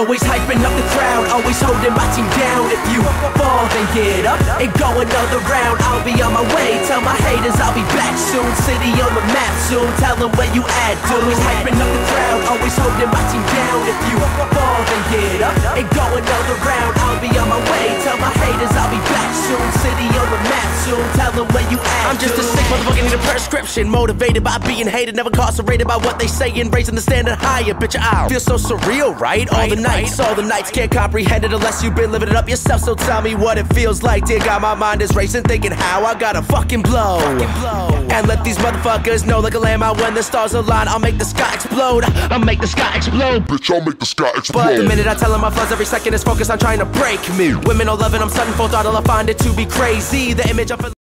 Always hyping up the crowd, always holding my team down. If you fall, then get up and go another round. I'll be on my way, tell my haters I'll be back soon. City on the map soon, tell them where you at. Always hyping up the crowd, always holding my team down. If you fall, then get up and go another round. I'll be on my way, tell my haters I'll be back soon. City on the map soon, tell them where you at. I'm just a sick motherfucker, need a prescription. Motivated by being hated, never incarcerated by what they say, and raising the standard higher. Bitch, I feel so surreal, right? All the nights can't comprehend it unless you've been living it up yourself. So tell me what it feels like. Dear God, my mind is racing, thinking how I gotta fucking blow. And let these motherfuckers know, like a landmine when the stars align, I'll make the sky explode. I'll make the sky explode. Bitch, I'll make the sky explode. But the minute I tell them my flaws, every second is focused on trying to break me. Women all loving, I'm sudden full throttle, I find it to be crazy. The image of